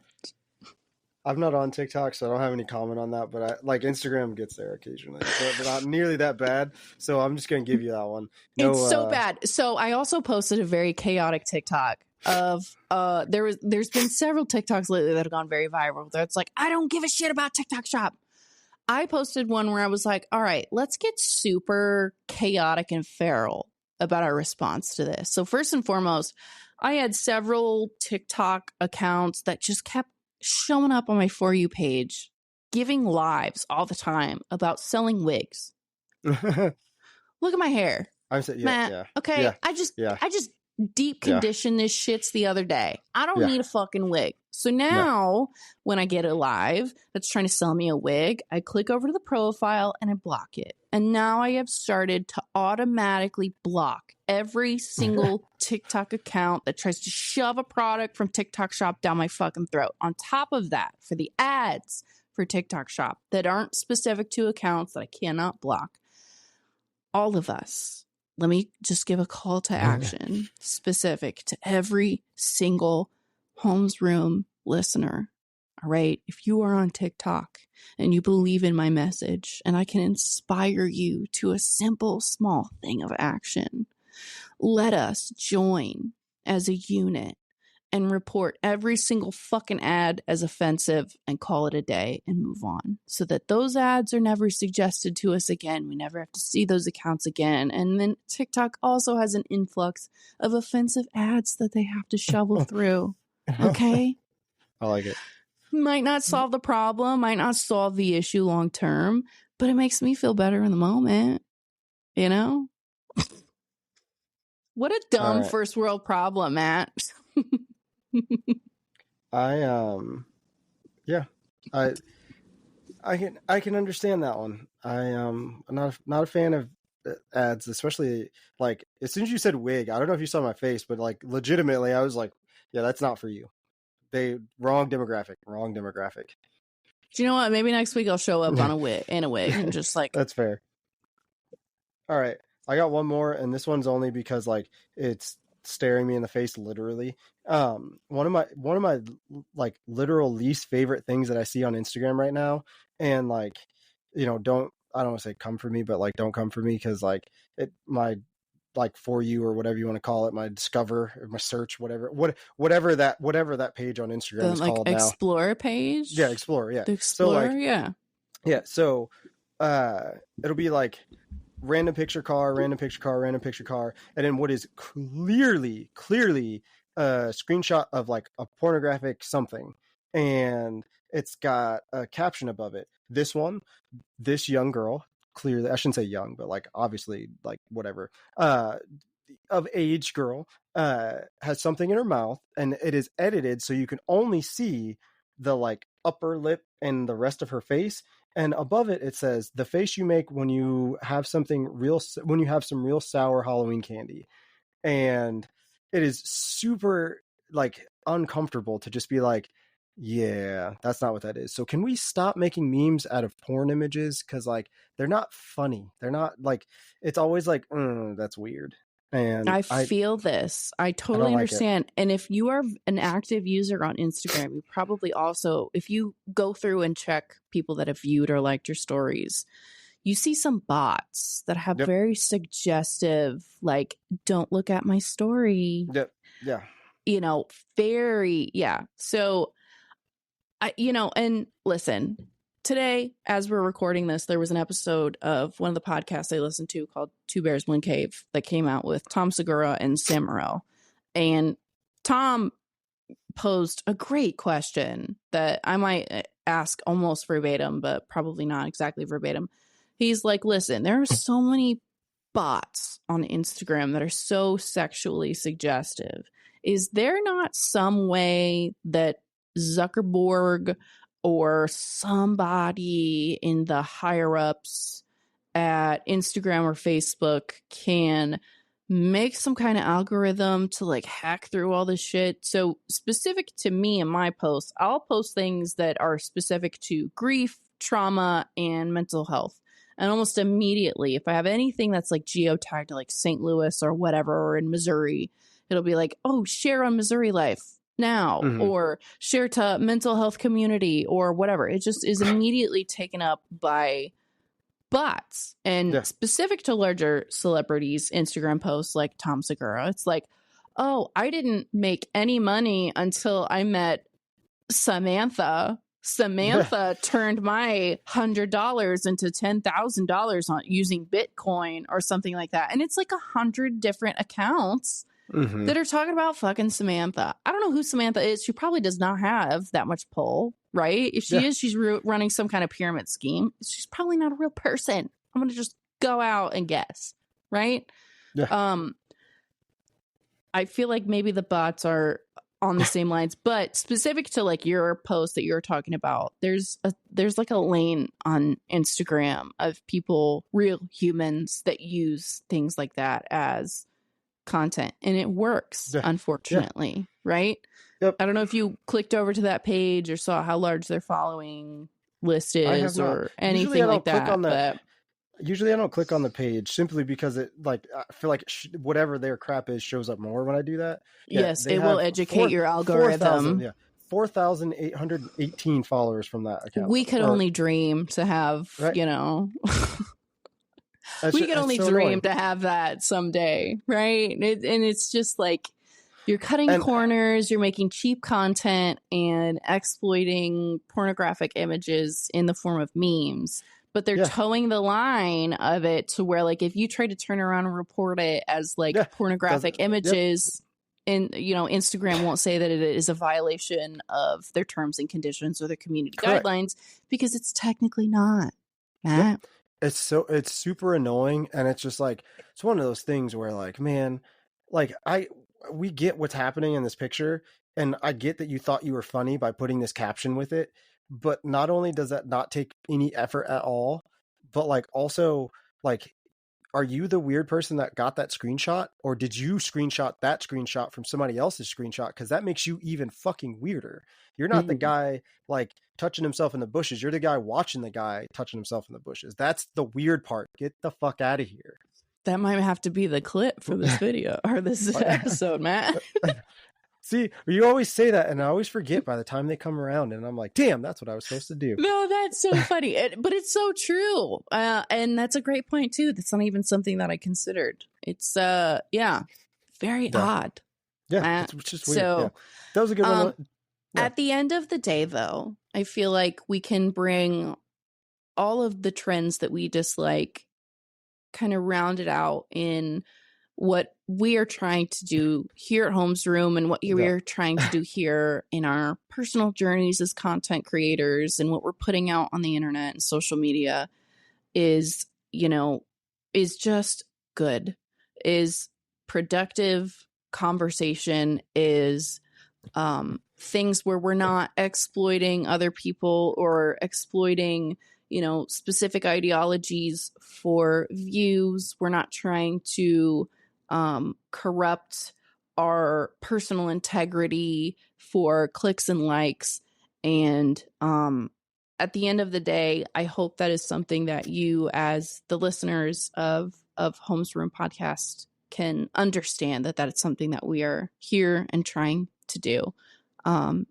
I'm not on TikTok, so I don't have any comment on that, but Instagram gets there occasionally, but not nearly that bad. So I'm just going to give you that one. No, it's so bad. So I also posted a very chaotic TikTok of there's been several TikToks lately that have gone very viral. That's like, I don't give a shit about TikTok shop. I posted one where I was like, all right, let's get super chaotic and feral about our response to this. So first and foremost, I had several TikTok accounts that just kept showing up on my For You page, giving lives all the time about selling wigs. Look at my hair. I'm saying, Matt, okay. Yeah. I just deep conditioned this shits the other day. I don't need a fucking wig. So now when I get a live that's trying to sell me a wig, I click over to the profile and I block it. And now I have started to automatically block every single TikTok account that tries to shove a product from TikTok shop down my fucking throat. On top of that, for the ads for TikTok shop that aren't specific to accounts that I cannot block, all of us, let me just give a call to action specific to every single Homes Room listener. All right. If you are on TikTok and you believe in my message and I can inspire you to a simple, small thing of action, let us join as a unit and report every single fucking ad as offensive and call it a day and move on, so that those ads are never suggested to us again. We never have to see those accounts again. And then TikTok also has an influx of offensive ads that they have to shovel through. Okay? I like it. Might not solve the problem, might not solve the issue long term, but it makes me feel better in the moment. You know? What a dumb first world problem, Matt. I can understand that one. I'm not a fan of ads, especially like as soon as you said wig. I don't know if you saw my face, but like legitimately, I was like, yeah, that's not for you. Wrong demographic. Do you know what? Maybe next week I'll show up on a wig and just like that's fair. All right, I got one more, and this one's only because like it's staring me in the face literally. One of my like literal least favorite things that I see on Instagram right now, and like don't, I don't want to say come for me, but like don't come for me, because like my like for you or whatever you want to call it, my discover or my search, whatever that page on Instagram The is like called now. Explore page. Yeah, Explorer. Yeah. The So like, Explorer. Yeah. yeah. So it'll be like random picture car, random picture car, random picture car, and then what is clearly a screenshot of like a pornographic something, and it's got a caption above it. This young girl, clearly, I shouldn't say young, but like obviously like whatever, of age girl, has something in her mouth, and it is edited so you can only see the like upper lip and the rest of her face. And above it, it says the face you make when you have some real sour Halloween candy. And it is super like uncomfortable to just be like, yeah, that's not what that is. So can we stop making memes out of porn images? Because like they're not funny. They're not like, it's always like, that's weird. And I I feel this. I I totally don't like it. understand. And if you are an active user on Instagram, you probably also, if you go through and check people that have viewed or liked your stories, you see some bots that have Yep. very suggestive, like, don't look at my story. Yep. Yeah. Very, yeah. So, and listen, today, as we're recording this, there was an episode of one of the podcasts I listened to called Two Bears, One Cave that came out with Tom Segura and Sam Morril. And Tom posed a great question that I might ask almost verbatim, but probably not exactly verbatim. He's like, listen, there are so many bots on Instagram that are so sexually suggestive. Is there not some way that Zuckerberg or somebody in the higher ups at Instagram or Facebook can make some kind of algorithm to like hack through all this shit? So specific to me and my posts, I'll post things that are specific to grief, trauma, and mental health. And almost immediately, if I have anything that's like geotagged to like St. Louis or whatever, or in Missouri, it'll be like, oh, share on Missouri Life now, or share to mental health community or whatever. It just is immediately taken up by bots. And specific to larger celebrities, Instagram posts like Tom Segura, it's like, oh, I didn't make any money until I met Samantha. Samantha turned my $100 into $10,000 on using Bitcoin or something like that. And it's like 100 different accounts that are talking about fucking Samantha. I don't know who Samantha is. She probably does not have that much pull, right? If she is, she's running some kind of pyramid scheme. She's probably not a real person. I'm going to just go out and guess, right? Yeah. I feel like maybe the bots are on the same lines, but specific to like your post that you're talking about, there's like a lane on Instagram of people, real humans, that use things like that as content, and it works, unfortunately, right? Yep. I don't know if you clicked over to that page or saw how large their following list is or anything like that. Usually I don't click on the page simply because it like I feel like whatever their crap is shows up more when I do that. Yes, it will educate your algorithm. 4,818 followers from that account. We could only dream to have, we could only dream to have that someday, right? And it's just like you're cutting corners, you're making cheap content and exploiting pornographic images in the form of memes. But they're towing the line of it to where, like, if you try to turn around and report it as like pornographic images, and Instagram won't say that it is a violation of their terms and conditions or their community guidelines, because it's technically not. Matt? It's super annoying, and it's just like it's one of those things where like, man, like we get what's happening in this picture, and I get that you thought you were funny by putting this caption with it. But not only does that not take any effort at all, but like also like, are you the weird person that got that screenshot, or did you screenshot that screenshot from somebody else's screenshot? Because that makes you even fucking weirder. You're not the guy like touching himself in the bushes. You're the guy watching the guy touching himself in the bushes. That's the weird part. Get the fuck out of here. That might have to be the clip for this video or this episode, Matt. See, you always say that, and I always forget by the time they come around, and I'm like, damn, that's what I was supposed to do. No, that's so funny. But it's so true. And that's a great point too. That's not even something that I considered. It's very odd. Yeah, it's just weird. So yeah. That was a good one. Yeah. At the end of the day, though, I feel like we can bring all of the trends that we dislike kind of rounded out in what we are trying to do here at Homesroom and what we are trying to do here in our personal journeys as content creators and what we're putting out on the internet and social media is just good, is productive conversation, is things where we're not exploiting other people or exploiting specific ideologies for views. We're not trying to corrupt our personal integrity for clicks and likes. And at the end of the day, I hope that is something that you, as the listeners of Homesroom Podcast, can understand, that is something that we are here and trying to do.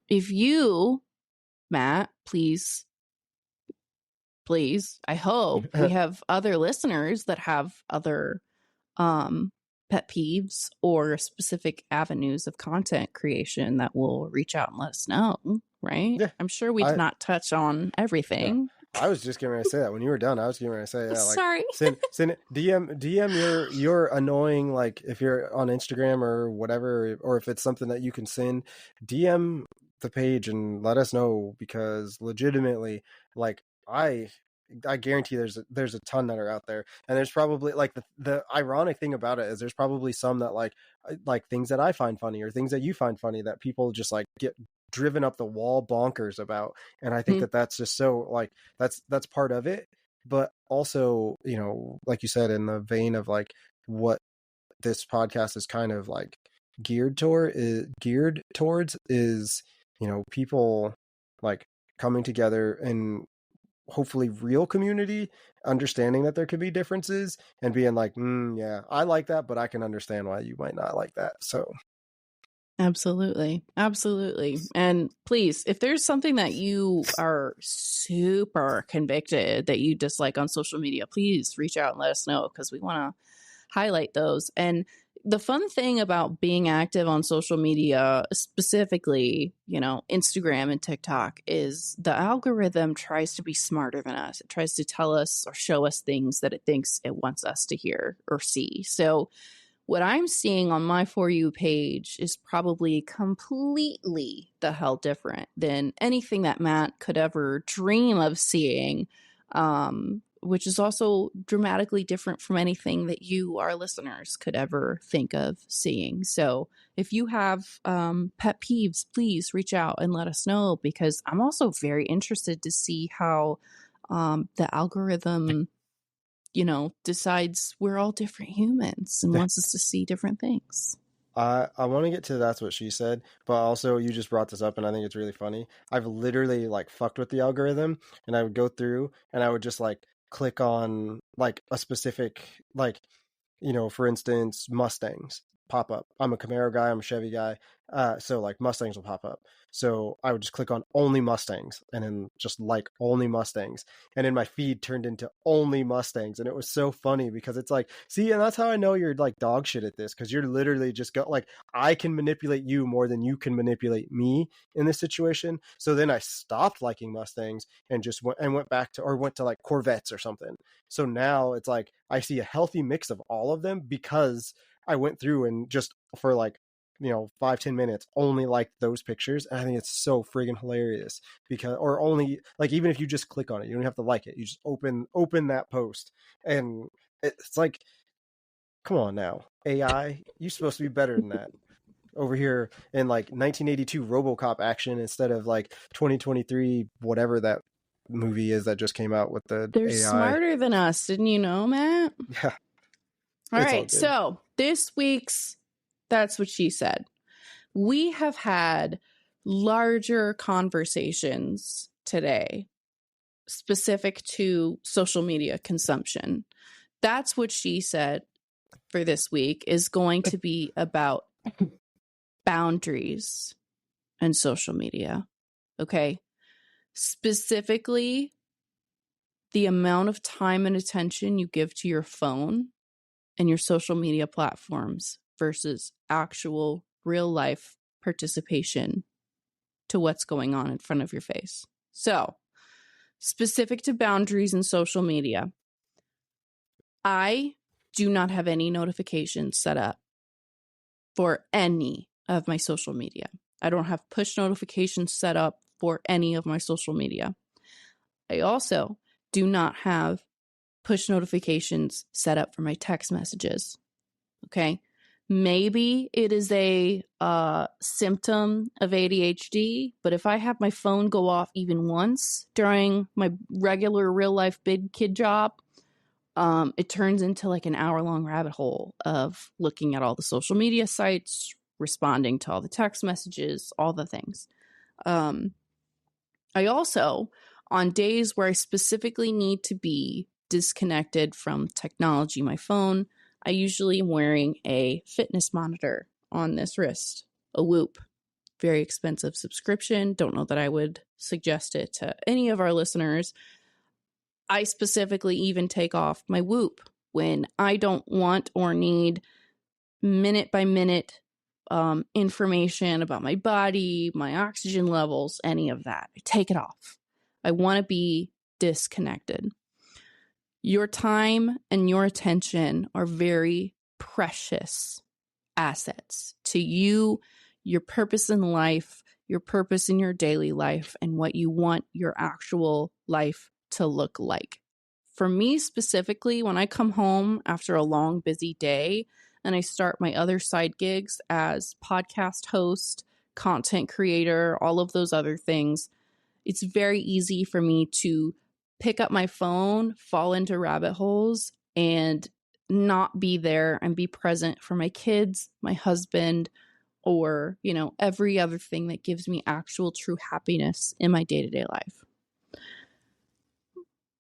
If you, Matt, please, I hope we have other listeners that have other pet peeves or specific avenues of content creation that will reach out and let us know, right? Yeah. I'm sure we've not touched on everything. Yeah. I was just getting ready to say that when you were done. I was getting ready to say, sorry. Send DM your annoying, like if you're on Instagram or whatever, or if it's something that you can send, DM the page and let us know, because legitimately, like I guarantee there's a ton that are out there, and there's probably like the ironic thing about it is there's probably some that like things that I find funny or things that you find funny that people just like get driven up the wall bonkers about, and I think that's just so like that's part of it. But also, like you said, in the vein of like what this podcast is kind of like geared towards is people like coming together and hopefully real community, understanding that there could be differences and being like, yeah, I like that, but I can understand why you might not like that. So absolutely. And please, if there's something that you are super convicted that you dislike on social media, please reach out and let us know, because we want to highlight those. And the fun thing about being active on social media, specifically, Instagram and TikTok, is the algorithm tries to be smarter than us. It tries to tell us or show us things that it thinks it wants us to hear or see. So what I'm seeing on my For You page is probably completely the hell different than anything that Matt could ever dream of seeing, which is also dramatically different from anything that you, our listeners, could ever think of seeing. So if you have pet peeves, please reach out and let us know, because I'm also very interested to see how the algorithm decides we're all different humans and wants us to see different things. I want to get to That's What She Said, but also you just brought this up and I think it's really funny. I've literally like fucked with the algorithm, and I would go through and I would just like click on like a specific, like, for instance, Mustangs pop up. I'm a Camaro guy, I'm a Chevy guy. So like Mustangs will pop up. So I would just click on only Mustangs and then just like only Mustangs. And then my feed turned into only Mustangs. And it was so funny because it's like, see, and that's how I know you're like dog shit at this, because you're literally just like, I can manipulate you more than you can manipulate me in this situation. So then I stopped liking Mustangs and just went back to, or went to like Corvettes or something. So now it's like, I see a healthy mix of all of them because I went through and just for like 5-10 minutes only like those pictures, and I think it's so friggin' hilarious, because or only like, even if you just click on it, you don't have to like it, you just open that post, and it's like, come on now, AI, you're supposed to be better than that. Over here in like 1982 RoboCop action instead of like 2023 whatever that movie is that just came out with the They're AI. Smarter than us, didn't you know, Matt? Yeah. All right, so this week's That's What She Said. We have had larger conversations today specific to social media consumption. That's What She Said for this week is going to be about boundaries and social media. Okay. Specifically, the amount of time and attention you give to your phone and your social media platforms versus actual real life participation to what's going on in front of your face. So, specific to boundaries in social media, I do not have any notifications set up for any of my social media. I don't have push notifications set up for any of my social media. I also do not have push notifications set up for my text messages. Okay. Maybe it is a symptom of ADHD, but if I have my phone go off even once during my regular real life big kid job, it turns into like an hour-long rabbit hole of looking at all the social media sites, responding to all the text messages, all the things. I also, on days where I specifically need to be disconnected from technology, my phone, I usually am wearing a fitness monitor on this wrist, a Whoop. Very expensive subscription. Don't know that I would suggest it to any of our listeners. I specifically even take off my Whoop when I don't want or need minute by minute information about my body, my oxygen levels, any of that. I take it off. I want to be disconnected. Your time and your attention are very precious assets to you, your purpose in life, your purpose in your daily life, and what you want your actual life to look like. For me specifically, when I come home after a long, busy day and I start my other side gigs as podcast host, content creator, all of those other things, it's very easy for me to pick up my phone, fall into rabbit holes, and not be there and be present for my kids, my husband, or, every other thing that gives me actual true happiness in my day-to-day life.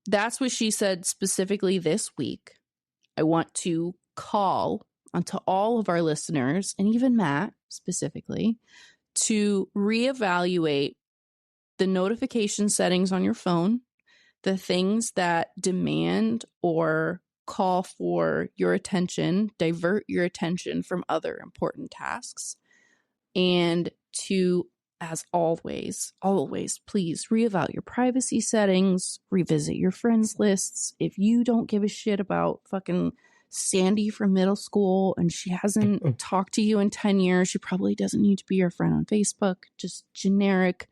That's what she said specifically this week. I want to call onto all of our listeners, and even Matt specifically, to reevaluate the notification settings on your phone, the things that demand or call for your attention, divert your attention from other important tasks, and to, as always, please reevaluate your privacy settings, revisit your friends lists. If you don't give a shit about fucking Sandy from middle school and she hasn't talked to you in 10 years, she probably doesn't need to be your friend on Facebook. Just generic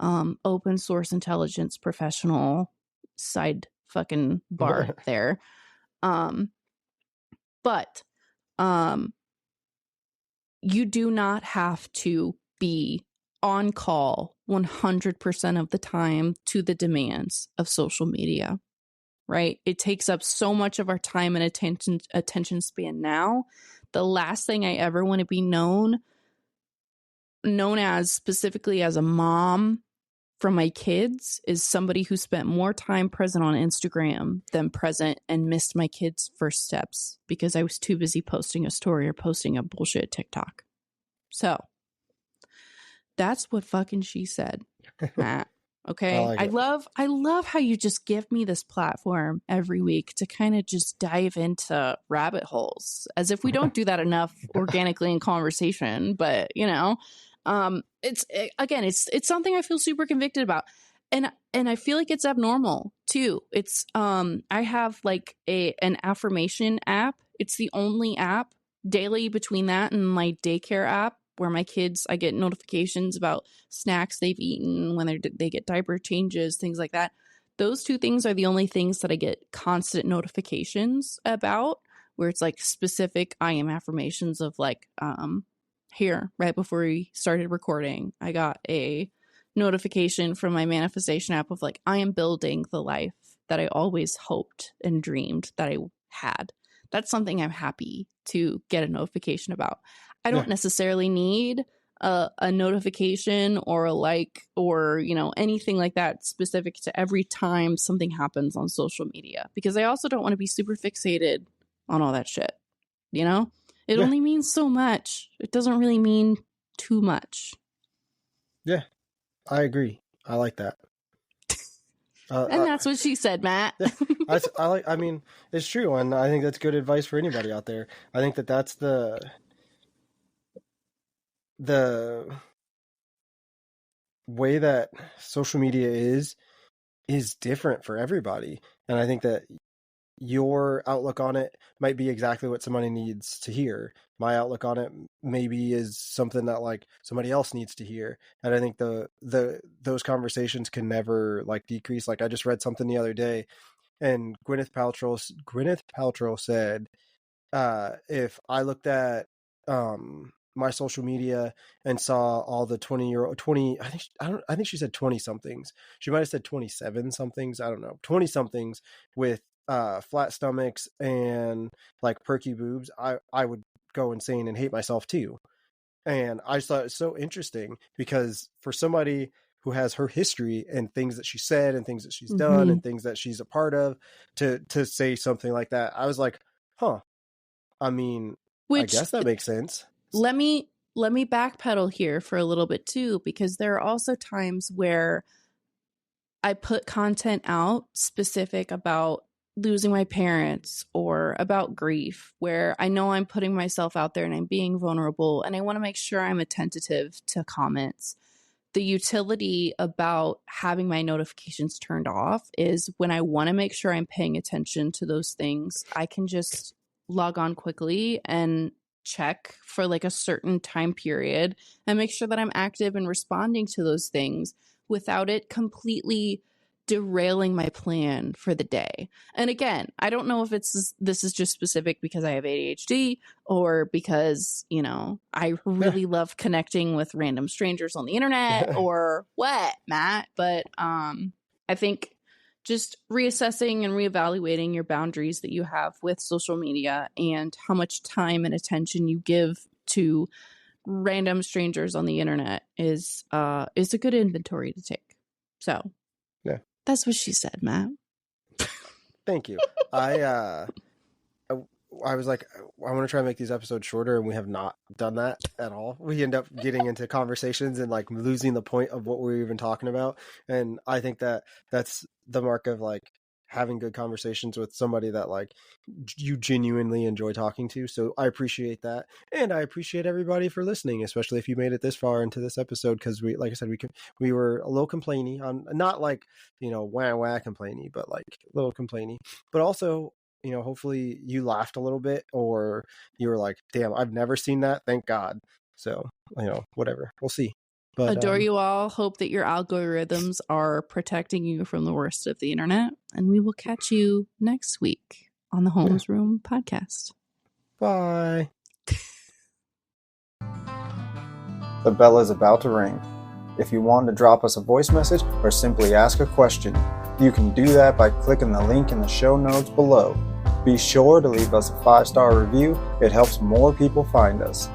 open source intelligence professional side fucking bar there. But you do not have to be on call 100% of the time to the demands of social media, right? It takes up so much of our time and attention span now. The last thing I ever want to be known as, specifically as a mom from my kids, is somebody who spent more time present on Instagram than present and missed my kids' first steps because I was too busy posting a story or posting a bullshit TikTok. So that's what fucking she said, Matt. Okay. I love how you just give me this platform every week to kind of just dive into rabbit holes, as if we don't do that enough organically in conversation. But it's something I feel super convicted about, and I feel like it's abnormal too. It's I have like an affirmation app. It's the only app daily between that and my daycare app where my kids, I get notifications about snacks they've eaten, when they get diaper changes, things like that. Those two things are the only things that I get constant notifications about, where it's like specific I am affirmations of like, here, right before we started recording, I got a notification from my manifestation app of like, I am building the life that I always hoped and dreamed that I had. That's something I'm happy to get a notification about. I don't necessarily need a notification or a like or, anything like that specific to every time something happens on social media, because I also don't want to be super fixated on all that shit. It only means so much. It doesn't really mean too much. Yeah, I agree. I like that. And that's what she said, Matt. Yeah, I mean, it's true, and I think that's good advice for anybody out there. I think that that's the way that social media is different for everybody, and I think that your outlook on it might be exactly what somebody needs to hear. My outlook on it maybe is something that like somebody else needs to hear. And I think those conversations can never like decrease. Like I just read something the other day, and Gwyneth Paltrow said, if I looked at my social media and saw all the 20 I think she said 20 somethings. She might have said 27 somethings, I don't know. 20 somethings with flat stomachs and like perky boobs, I would go insane and hate myself too. And I just thought it was so interesting because for somebody who has her history and things that she said and things that she's done and things that she's a part of to say something like that, I was like, huh. I mean, I guess that makes sense. Let me backpedal here for a little bit too, because there are also times where I put content out specific about losing my parents or about grief, where I know I'm putting myself out there and I'm being vulnerable, and I want to make sure I'm attentive to comments. The utility about having my notifications turned off is when I want to make sure I'm paying attention to those things, I can just log on quickly and check for like a certain time period and make sure that I'm active and responding to those things without it completely derailing my plan for the day. And again, I don't know if this is just specific because I have ADHD or because, you know, I really love connecting with random strangers on the internet or what, Matt. But I think just reassessing and reevaluating your boundaries that you have with social media and how much time and attention you give to random strangers on the internet is a good inventory to take. So yeah, that's what she said, Matt. Thank you. I was like, I want to try and make these episodes shorter, and we have not done that at all. We end up getting into conversations and like losing the point of what we're even talking about. And I think that that's the mark of like having good conversations with somebody that like you genuinely enjoy talking to. So I appreciate that. And I appreciate everybody for listening, especially if you made it this far into this episode. Cause we, like I said, we were a little complainy on, not like, you know, wah complainy, but like a little complainy, but also, you know, hopefully you laughed a little bit or you were like, damn, I've never seen that. Thank God. So, you know, whatever, we'll see. But, adore you all. Hope that your algorithms are protecting you from the worst of the internet. And we will catch you next week on the Homesroom podcast. Bye. The bell is about to ring. If you want to drop us a voice message or simply ask a question, you can do that by clicking the link in the show notes below. Be sure to leave us a 5-star review. It helps more people find us.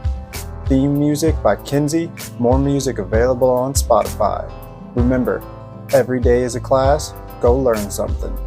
Theme music by Kinsey. More music available on Spotify. Remember, every day is a class. Go learn something.